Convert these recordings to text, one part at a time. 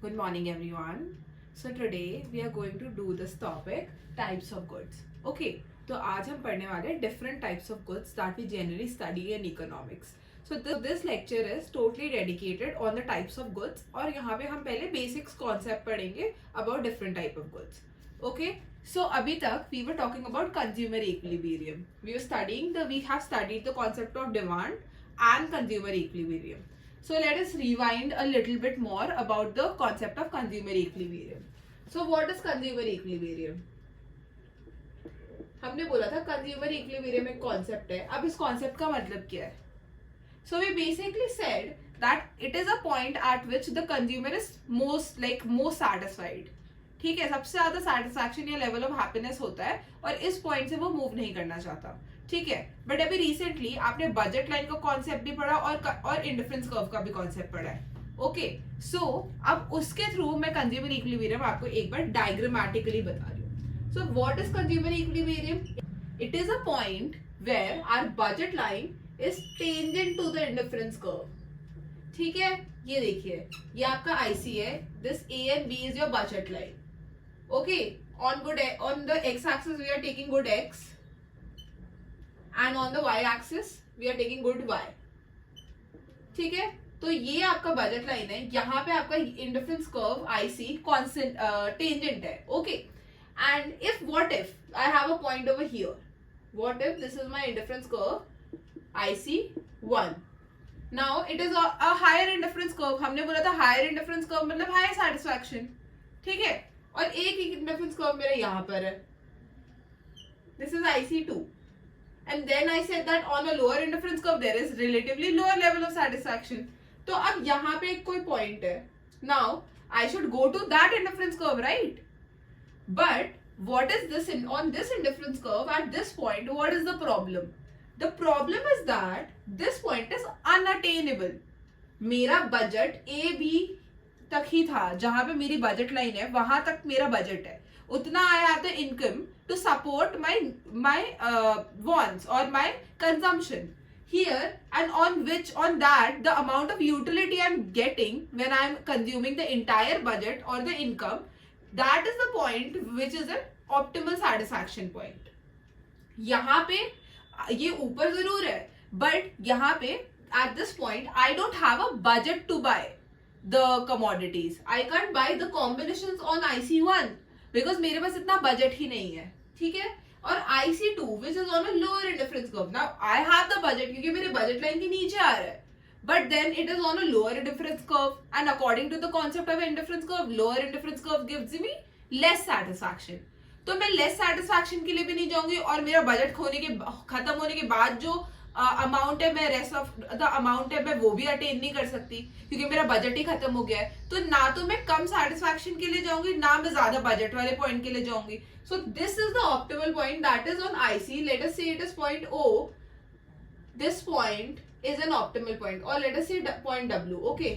Good morning, everyone. So today we are going to do this topic types of goods. Okay, तो आज हम पढ़ने वाले हैं different types of goods that we generally study in economics. So this lecture is totally dedicated on the types of goods और यहाँ पे हम पहले basics concept पढ़ेंगे about different type of goods. Okay, so अभी तक we were talking about consumer equilibrium. We have studied the concept of demand and consumer equilibrium. So let us rewind a little bit more about the concept of consumer equilibrium. So what is consumer equilibrium? हमने बोला था consumer equilibrium एक concept है. अब इस concept का मतलब क्या है? So we basically said that it is a point at which the consumer is most satisfied. ठीक है, सबसे ज्यादा satisfaction या level of happiness होता है और इस point से वो move नहीं करना चाहता. ठीक है, बट अभी रिसेंटली आपने बजट लाइन का कॉन्सेप्ट भी पढ़ा और इंडिफरेंस कर्व का भी कॉन्सेप्ट पढ़ा है. ओके, सो अब उसके थ्रू मैं कंज्यूमर इक्विलिब्रियम आपको एक बार डायग्रामेटिकली बता रही हूँ. So what is consumer equilibrium? It is a point where our budget line is tangent to the indifference curve. ठीक है, ये देखिए, ये आपका आईसी है. This A and B is your budget line. Okay, on the X axis we are taking good X and on the y axis we are taking good y. ठीक है, तो ये आपका बजट लाइन है. यहाँ पे आपका indifference curve IC constant tangent है. Okay, and if what if I have a point over here, what if this is my indifference curve IC1. Now it is a higher indifference curve. हमने बोला था higher indifference curve मतलब higher satisfaction. ठीक है, और एक ही indifference curve मेरा यहाँ पर है. This is IC2. And then I said that on a lower indifference curve there is relatively lower level of satisfaction. तो अब यहाँ पे कोई point है. Now I should go to that indifference curve, right? But what is this on this indifference curve at this point? What is the problem? The problem is that this point is unattainable. मेरा budget A B तक ही था. जहां पे मेरी budget line है वहां तक मेरा budget है. उतना I have the income to support my wants or my consumption here, and on that the amount of utility I'm getting when I'm consuming the entire budget or the income, that is the point which is an optimal satisfaction point. यहाँ पे ये ऊपर जरूर है, but यहाँ पे at this point I don't have a budget to buy the commodities. I can't buy the combinations on IC1 because मेरे पास इतना बजट ही नहीं है. ठीक है, और IC2 which is on a lower indifference curve. Now I have the budget क्योंकि मेरे budget line के नीचे आ रहा है, but then it is on a lower indifference curve and according to the concept of indifference curve, lower indifference curve gives me less satisfaction. तो मैं less satisfaction के लिए भी नहीं जाऊंगी और मेरा बजट खत्म होने के बाद जो अमाउंट है, मैं रेस्ट ऑफ द अमाउंट है मैं वो भी अटेन नहीं कर सकती क्योंकि मेरा बजट ही खत्म हो गया है. तो ना तो मैं कम सैटिस्फैक्शन के लिए जाऊंगी, ना मैं ज्यादा बजट वाले पॉइंट के लिए जाऊंगी. So this is the optimal point that is on IC. Let us say it is point O. This point is an optimal point, और let us say point W. Okay,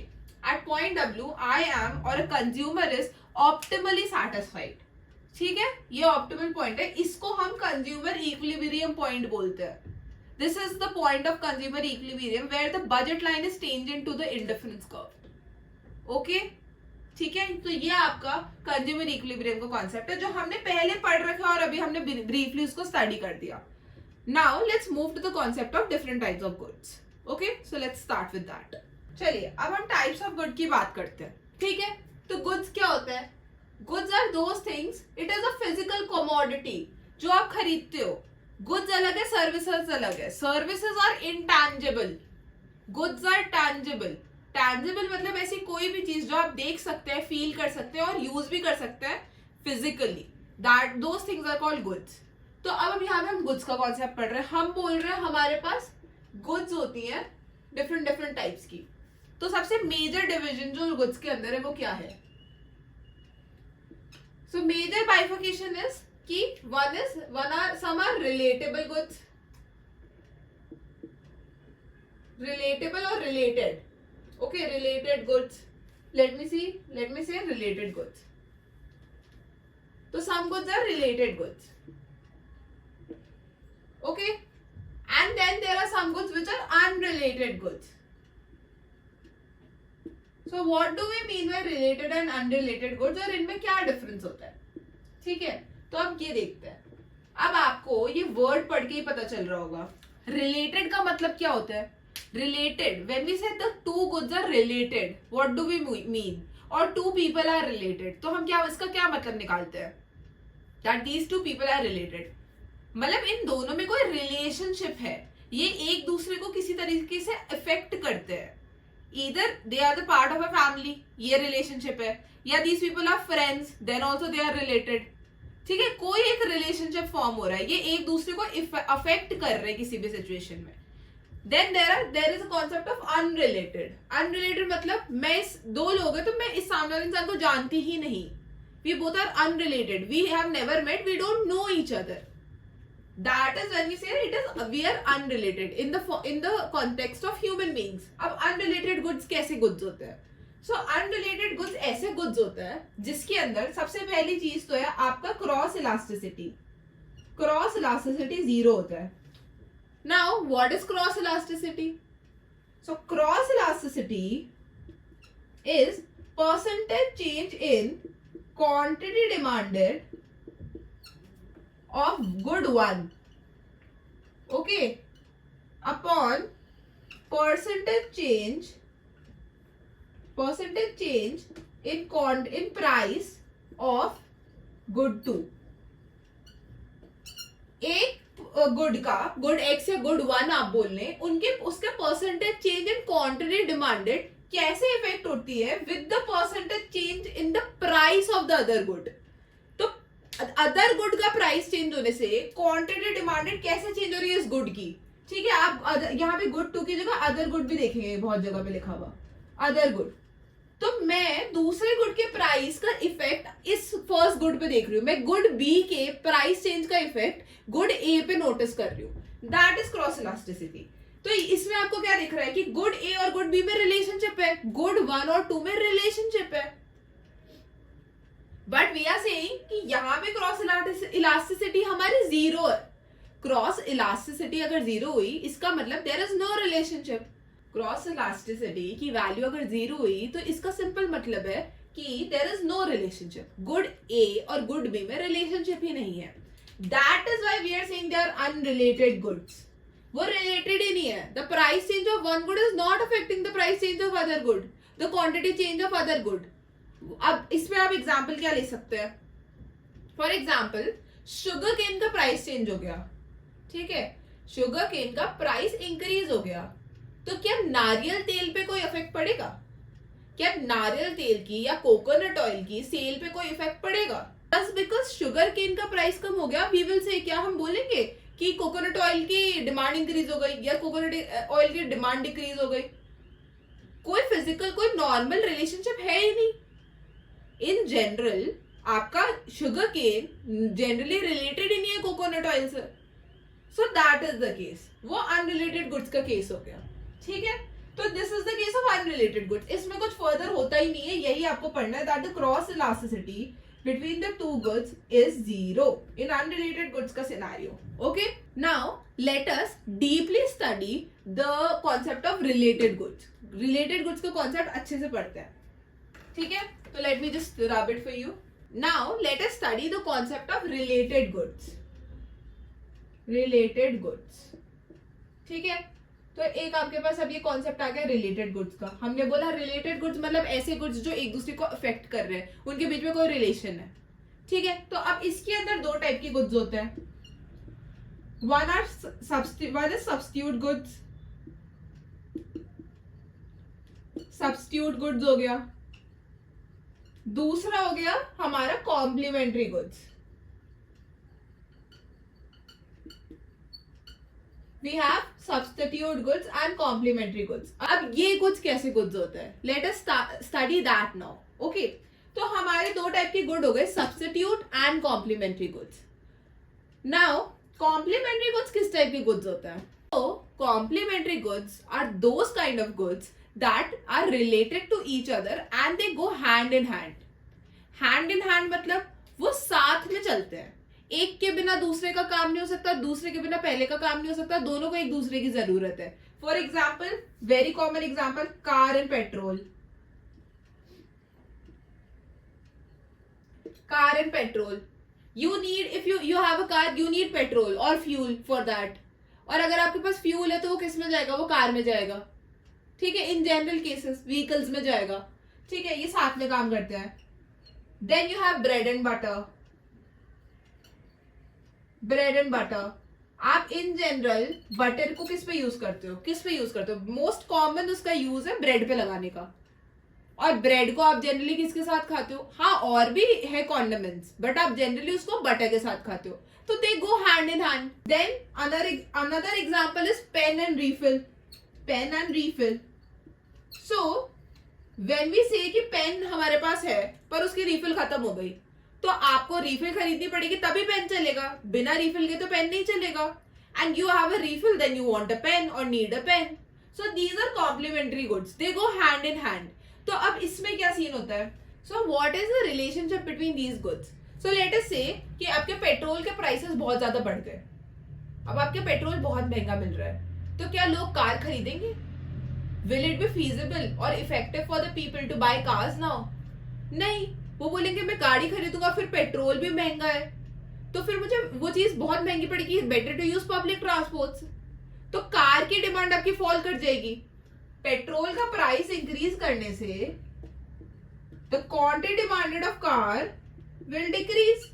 at point W I am और a consumer is optimally satisfied. ठीक है, ये optimal point है. इसको हम consumer equilibrium point बोलते हैं. This is the point of consumer equilibrium where the budget line is tangent to the indifference curve. Okay? ठीक है, तो ये आपका consumer equilibrium का concept है जो हमने पहले पढ़ रखा और अभी हमने briefly उसको study कर दिया. Now let's move to the concept of different types of goods. Okay? So let's start with that. चलिए अब हम types of good की बात करते हैं. ठीक है, तो goods क्या होता है? Goods are those things, it is a physical commodity जो आप खरीदते हो. गुड्स अलग है, सर्विसेज अलग है. Services are intangible, goods are tangible. Tangible मतलब ऐसी कोई भी चीज जो आप देख सकते हैं, फील कर सकते हैं और यूज भी कर सकते हैं physically. That those things are called goods. तो अब यहाँ पे हम गुड्स का कॉन्सेप्ट पढ़ रहे हैं. हम बोल रहे हैं हमारे पास गुड्स होती हैं डिफरेंट टाइप्स की. तो सबसे मेजर डिविजन जो गुड्स के अंदर है वो क्या है? सो मेजर बाइफर्केशन इज कि some are relatable goods, relatable or related. Okay, related goods. Let me say related goods. So some goods are related goods. Okay, and then there are some goods which are unrelated goods. So what do we mean by related and unrelated goods, और इनमें क्या difference होता है? ठीक है, तो अब ये देखते हैं। अब आपको ये वर्ड पढ़ के ही पता चल रहा होगा। रिलेटेड का मतलब क्या होता है? Related, when we say the two goods are related, what do we mean? और टू पीपल आर रिलेटेड, तो हम क्या इसका क्या मतलब निकालते हैं? That these two people are related, मतलब इन दोनों में कोई रिलेशनशिप है, ये एक दूसरे को किसी तरीके से इफेक्ट करते हैं। Either they are the part of a family, ये रिलेशनशिप है, या these people are friends, then also they are related. ठीक है, कोई एक रिलेशनशिप फॉर्म हो रहा है, ये एक दूसरे को अफेक्ट कर रहे हैं किसी भी सिचुएशन में। Then there is a concept of unrelated. Unrelated मतलब मैं इस दो लोग हैं तो मैं इस सामने वाले इंसान को जानती ही नहीं, we both are unrelated, we have never met, we don't know each other. That is when we say it is we are unrelated in the context of human beings. अब unrelated goods कैसे goods होते हैं? So unrelated goods ऐसे goods होते हैं जिसके अंदर सबसे पहली चीज तो है आपका क्रॉस इलास्टिसिटी। क्रॉस इलास्टिसिटी 0 होता है। Now what is cross elasticity? So cross elasticity is percentage change in quantity demanded of good one, okay, upon percentage change in price of good two। एक गुड का, good x या good one आप बोल लें, उनके उसके percentage change in quantity demanded कैसे effect होती है with the percentage change in the price of the other good. Other good का प्राइस चेंज होने से क्वांटिटी डिमांडेड कैसे चेंज हो रही है इस गुड की। ठीक है, आप यहाँ पे गुड टू की जगह अदर गुड भी देखेंगे, बहुत जगह पे लिखा हुआ अदर गुड। तो मैं दूसरे गुड के प्राइस का इफेक्ट इस फर्स्ट गुड पे देख रही हूँ, मैं गुड बी के प्राइस चेंज का इफेक्ट गुड ए पे नोटिस कर रही हूँ। That is cross elasticity. तो इसमें आपको क्या दिख रहा है कि गुड ए और गुड बी में रिलेशनशिप है, गुड वन और टू में रिलेशनशिप है, बट वी आर सेइंग कि यहाँ पे क्रॉस इलास्टिसिटी हमारी 0 है। क्रॉस इलास्टिसिटी अगर 0 हुई इसका मतलब there is no relationship. Cross elasticity की वैल्यू अगर 0 हुई तो इसका सिंपल मतलब है कि there is no relationship, good A और गुड बी में रिलेशनशिप ही नहीं है। That is why we are saying they are unrelated goods. वो रिलेटेड ही नहीं है। The price change of one good is not affecting the price change of other good, the quantity change of other good. अब इसमें आप example क्या ले सकते हैं? फॉर एग्जाम्पल शुगर केन का प्राइस चेंज हो गया, ठीक है, शुगर केन का प्राइस इंक्रीज हो गया, तो क्या नारियल तेल पे कोई इफेक्ट पड़ेगा? क्या नारियल तेल की या कोकोनट ऑयल की सेल पे कोई इफेक्ट पड़ेगा? बस बिकॉज शुगर केन का प्राइस कम हो गया वी विल से क्या हम बोलेंगे कि कोकोनट ऑयल की डिमांड इंक्रीज हो गई या कोकोनट ऑयल की डिमांड डिक्रीज हो गई? कोई फिजिकल, कोई नॉर्मल रिलेशनशिप है ही नहीं। इन जनरल आपका शुगर केन जनरली रिलेटेड ही नहीं है कोकोनट ऑयल से। So that is the case, वो अनरिलेटेड गुड्स का केस हो गया। ठीक है, तो this is the case of unrelated goods. इसमें कुछ फर्दर होता ही नहीं है, यही आपको पढ़ना है that the cross elasticity between the two goods is 0 in unrelated goods का scenario. Okay, now let us deeply study the concept of related goods. Related goods का concept अच्छे से पढ़ते हैं, ठीक है? तो let me just rub it for you. Now let us study the concept of related goods. Related goods, ठीक है? तो एक आपके पास अब ये कॉन्सेप्ट आ गया रिलेटेड गुड्स का। हमने बोला रिलेटेड गुड्स मतलब ऐसे गुड्स जो एक दूसरे को अफेक्ट कर रहे हैं, उनके बीच में कोई रिलेशन है। ठीक है, तो अब इसके अंदर दो टाइप के गुड्स होते हैं। One is substitute goods, substitute goods हो गया। दूसरा हो गया हमारा complementary goods. We have substitute goods and complementary goods. अब ये goods कैसे goods होते हैं? Let us study that now. Okay? तो हमारे दो टाइप के गुड हो गए, substitute and complementary goods. Now, complementary goods किस टाइप के goods होते हैं? So, complementary goods are those kind of goods that are related to each other and they go hand in hand. Hand in hand मतलब वो साथ में चलते हैं। एक के बिना दूसरे का काम नहीं हो सकता, दूसरे के बिना पहले का काम नहीं हो सकता, दोनों को एक दूसरे की जरूरत है। For example, very common example, car and petrol. Car and petrol, you need, if you have a car you need petrol और फ्यूल फॉर दैट, और अगर आपके पास फ्यूल है तो वो किस में जाएगा, वो कार में जाएगा, ठीक है, इन जनरल केसेस व्हीकल्स में जाएगा, ठीक है, ये साथ में काम करते हैं. Then you have bread and butter. Bread and butter, आप इन जनरल बटर को किस पे यूज करते हो, किस पे यूज करते हो, मोस्ट कॉमन उसका यूज है ब्रेड पे लगाने का, और ब्रेड को आप जनरली किसके साथ खाते हो, हाँ और भी है कॉन्डिमेंट्स, बट आप जनरली उसको बटर के साथ खाते हो, तो they go hand in hand. Then another example is pen and refill. Pen and refill, so when we say कि पेन हमारे पास है पर उसकी रीफिल खत्म हो गई, तो आपको रीफिल खरीदनी पड़ेगी तभी पेन चलेगा, बिना रीफिल के तो पेन नहीं चलेगा. And you have a refill, then you want a pen और need a pen. So these are complementary goods, they go hand in hand. तो अब इसमें क्या सीन होता है, so what is the relationship between these goods. So let us say कि आपके petrol के प्राइसेस बहुत ज्यादा बढ़ गए, अब आपके पेट्रोल बहुत महंगा मिल रहा है, तो क्या लोग कार खरीदेंगे? विल इट बी फीजिबल और effective for the people to buy cars now? नहीं, वो बोलेंगे मैं गाड़ी खरीदूंगा फिर पेट्रोल भी महंगा है, तो फिर मुझे वो चीज बहुत महंगी पड़ेगी, better to use public transport. तो कार की डिमांड आपकी फॉल कर जाएगी. पेट्रोल का प्राइस इंक्रीज करने से the quantity demanded of car will decrease.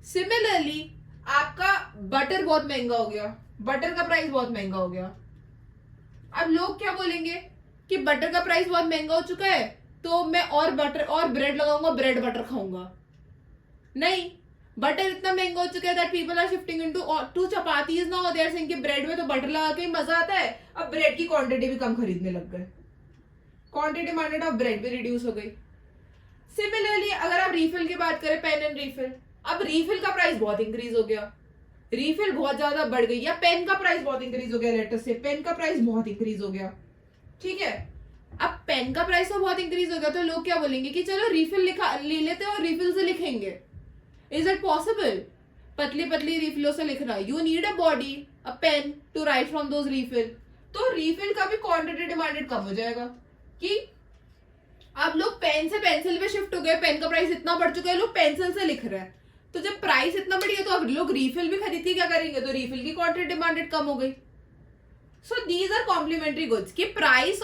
Similarly आपका बटर बहुत महंगा हो गया, बटर का प्राइस बहुत महंगा हो गया. अब लोग क्या बोलेंगे कि बटर का प्राइस बहुत महंगा हो चुका है तो मैं और बटर और ब्रेड लगाऊंगा, ब्रेड बटर खाऊंगा. नहीं, बटर इतना महंगा हो चुका है that people are shifting into to chapatis now. They are saying कि ब्रेड में तो बटर लगा के ही मजा आता है. अब ब्रेड की क्वांटिटी भी कम खरीदने लग गए, क्वांटिटी डिमांडेड ऑफ ब्रेड भी रिड्यूस हो गई. सिमिलरली अगर आप रीफिल की बात करें, पेन एंड रीफिल, अब रीफिल का प्राइस बहुत इंक्रीज हो गया, रीफिल बहुत ज्यादा बढ़ गई, या पेन का प्राइस बहुत इंक्रीज हो गया, लेटर से पेन का प्राइस बहुत इंक्रीज हो गया, ठीक है. अब पेन का प्राइस तो बहुत इंक्रीज हो गया, तो लोग क्या बोलेंगे कि चलो रीफिल ले लेते हैं और रीफिल से लिखेंगे. Is it possible? पतली पतली रीफिलों से लिखना, you need a body, a pen to write from those refill. तो रीफिल का भी क्वांटिटी डिमांडेड कम हो जाएगा कि अब लोग पेन से पेंसिल पे शिफ्ट हो गए, पेन का प्राइस इतना बढ़ चुका है, लोग पेंसिल से लिख रहे हैं. तो जब प्राइस इतना बढ़ गया तो अब लोग रीफिल भी खरीद के क्या करेंगे, तो रीफिल की क्वांटिटी डिमांडेड कम हो गई. So these are complementary goods कि price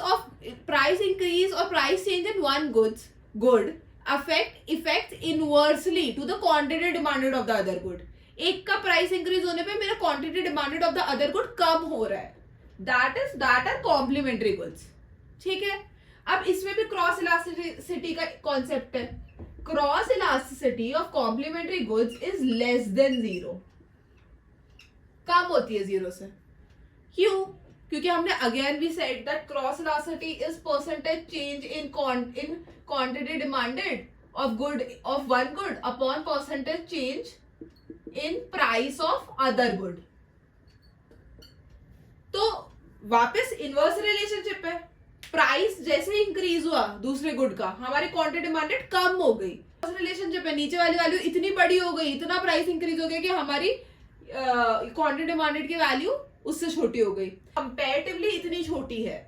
increase और price change in one good affect inversely to the quantity demanded of the other good. एक का price increase होने पे मेरा quantity demanded of the other good कम हो रहा है. That are complementary goods. ठीक है. अब इसमें भी क्रॉस इलास्टिसिटी का कॉन्सेप्ट है. Cross elasticity of complementary goods is less than zero, कम होती है जीरो से. क्यों? क्योंकि हमने अगेन भी said that cross elasticity is percentage change in quantity demanded of one good upon percentage change in price of other good. तो वापस इनवर्स रिलेशनशिप है. प्राइस जैसे इंक्रीज हुआ दूसरे गुड का, हमारी क्वांटिटी डिमांडेड कम हो गई. रिलेशनशिप है, नीचे वाली वैल्यू इतनी बड़ी हो गई, इतना प्राइस इंक्रीज हो गया कि हमारी क्वांटिटी डिमांडेड की वैल्यू उससे छोटी हो गई. कंपैरेटिवली इतनी छोटी है.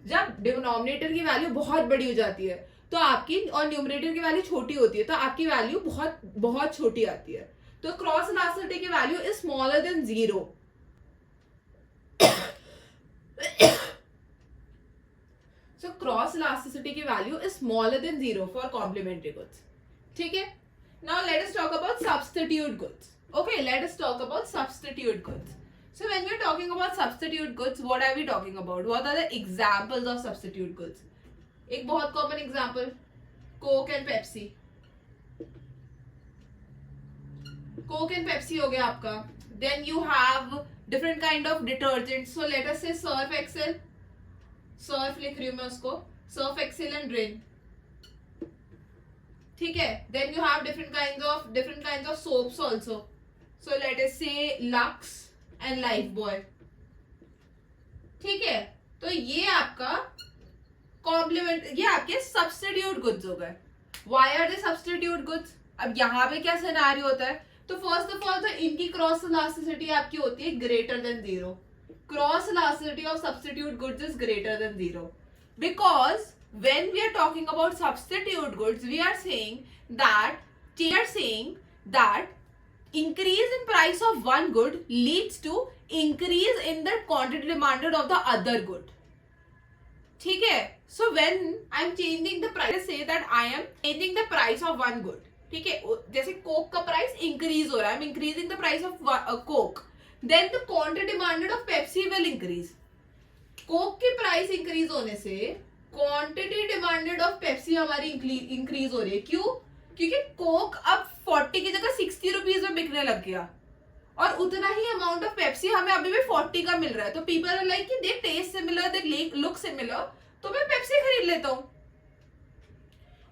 जब डिनोमिनेटर की वैल्यू बहुत बड़ी हो जाती है तो आपकी, और न्यूमरेटर की वैल्यू छोटी होती है तो आपकी वैल्यू बहुत बहुत छोटी आती है. तो क्रॉस इलास्टिसिटी की value is smaller than zero. So cross elasticity की value is smaller than zero for complementary goods. ठीक है? Now let us talk about substitute goods. Okay, let us talk about substitute goods. So when we are talking about substitute goods, what are we talking about? What are the examples of substitute goods? एक बहुत common example, Coke and Pepsi. Coke and Pepsi हो गया आपका. Then you have different kind of detergents. So let us say Surf Excel. Surf लिख रही हूं मैं उसको, सर्फ एक्सेल एंड रिन. ठीक है. Then you have different kinds of soaps also. So let us say Lux and Lifebuoy. ठीक है. तो ये आपका कॉम्प्लीमेंट, ये आपके सब्स्टिट्यूट गुड्स हो गए. Why are they substitute goods? अब यहाँ पे क्या सिनेरियो होता है, तो फर्स्ट ऑफ ऑल तो इनकी क्रॉस इलास्टिसिटी आपकी होती है greater than zero. Cross elasticity of substitute goods is greater than zero because when we are talking about substitute goods, we are saying that increase in price of one good leads to increase in the quantity demanded of the other good. ठीक है? So when I am changing the price, say that I am changing the price of one good. ठीक है? जैसे Coke का price increase हो रहा है, I am increasing the price of Coke, then the quantity demanded of Pepsi will increase. Coke की price increase होने से क्वांटिटी डिमांडेड ऑफ पेप्सी हमारी इंक्रीज हो रही है. क्यों? क्योंकि कोक अब 40 की जगह 60 रुपीज में बिकने लग गया और उतना ही अमाउंट ऑफ पेप्सी हमें अभी भी 40 का मिल रहा है. तो पीपल आर लाइक कि they taste similar, they look similar, तो मैं पेप्सी खरीद लेता हूं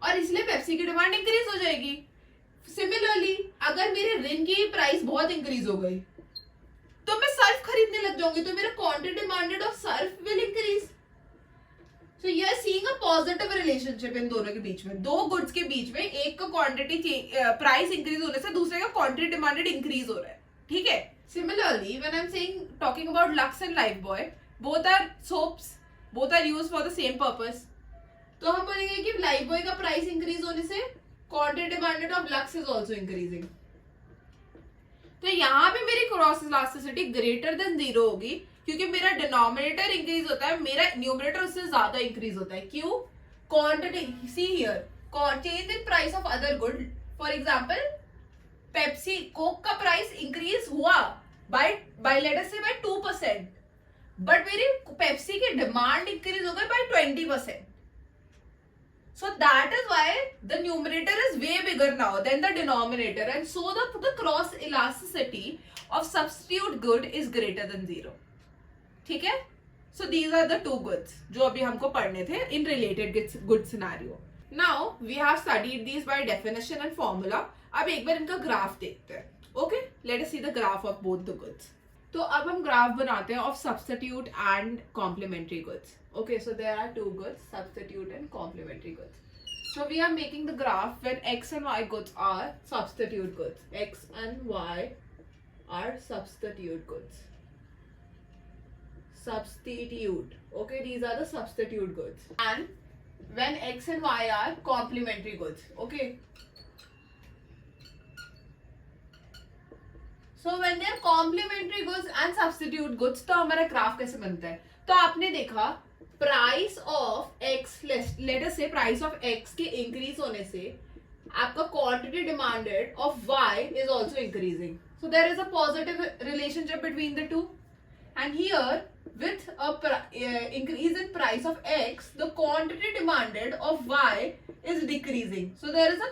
और इसलिए पेप्सी की डिमांड इंक्रीज हो जाएगी. सिमिलरली अगर मेरे रिन की प्राइस बहुत इंक्रीज हो गई तो मैं सर्फ खरीदने लग जाऊंगी, तो मेरा quantity demanded of Surf will increase. So you are seeing a positive relationship इन दोनों के बीच में, दो गुड्स के बीच में. एक का क्वांटिटी प्राइस इंक्रीज होने से दूसरे का क्वांटिटी डिमांडेड इंक्रीज हो रहा है. ठीक है? Similarly when I am saying talking about Lux and Lifebuoy, both are soaps, both are used for the same purpose. तो हम बोलेंगे कि लाइफबॉय का प्राइस इंक्रीज होने से quantity demanded of lux is also increasing. तो यहाँ पे मेरी क्रॉस इलास्टिसिटी ग्रेटर देन 0 होगी क्योंकि मेरा डिनोमिनेटर इंक्रीज होता है, मेरा न्यूमरेटर उससे ज्यादा इंक्रीज होता है. क्यों? Quantity, see here, change in price of other good. For example Pepsi, Coke का प्राइस इंक्रीज हुआ बाय लेट अस से बाय 2%, बट मेरी पेप्सी की डिमांड इंक्रीज हो गई bye 20%. So that is why the numerator is way bigger now than the denominator, and so the cross elasticity of substitute good is greater than 0. ठीक है? So these are the two goods जो अभी हमको पढ़ने थे in related good scenario. Now we have studied these by definition and formula. अब एक बार इनका ग्राफ देखते हैं. Okay? Let us see the graph of both the goods. तो अब हम ग्राफ बनाते हैं of substitute and complementary goods. Okay, so there are two goods, substitute and complementary goods. So we are making the graph when X and Y goods are substitute goods. X and Y are substitute goods. Substitute. Okay, these are the substitute goods. And when X and Y are complementary goods. Okay. So when they are complementary goods and substitute goods, तो हमारा graph कैसे बनता है? तो आपने देखा price of X, let us say price of X के increase होने से आपका quantity demanded of Y is also increasing. So there is a positive relationship between the two. And here with increase in price of x, the quantity demanded of y is decreasing. So there is a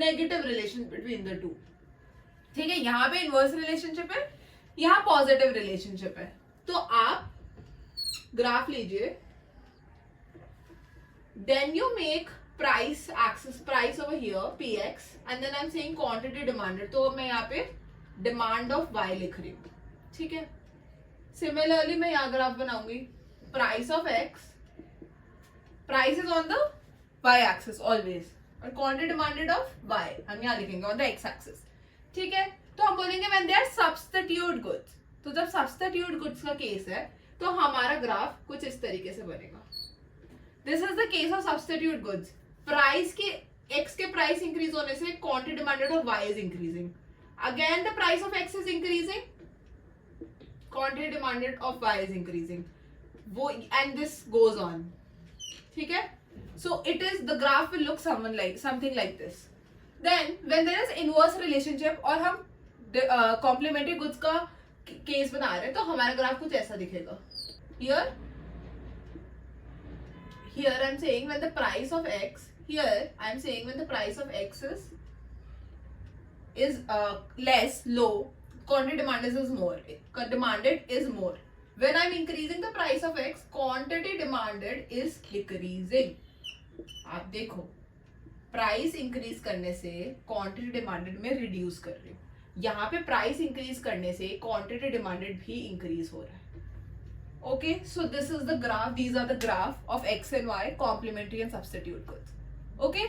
negative relation between the two. ठीक है? यहाँ पे inverse relationship है, यहाँ positive relationship है. तो आप graph लीजिए, then you make price axis, price over here px, and then I'm saying quantity demanded. तो मैं यहाँ पे demand of y लिख रही हूँ. ठीक है? सिमिलरली मैं यहाँ ग्राफ बनाऊंगी, price of x, price is on the y axis always, और क्वांटिटी डिमांडेड ऑफ y हम यहाँ लिखेंगे ऑन द x एक्सिस. ठीक है? तो हम बोलेंगे when they are substitute goods. तो जब सब्स्टिट्यूट गुड्स का केस है तो हमारा ग्राफ कुछ इस तरीके से बनेगा. This is the case of substitute goods. Price के x के प्राइस इंक्रीज होने से quantity demanded of y is increasing. Again the price of x is increasing, quantity demanded of y is increasing. वो and this goes on. ठीक है? So it is, the graph will look something like this. Then when there is inverse relationship और हम complementary goods का case बना रहे हैं तो हमारा ग्राफ कुछ ऐसा दिखेगा. Here I'm saying when the price of x, here I'm saying when the price of x is less, low, quantity demanded is more. When I'm increasing the price of x, quantity demanded is decreasing. आप देखो, price increase करने से quantity demanded में reduce कर रही हूँ. यहाँ पे प्राइस इंक्रीज करने से क्वांटिटी डिमांडेड भी इंक्रीज हो रहा है. Okay, so this is the graph, these are the graph of X and Y, complementary and substitute goods. Okay.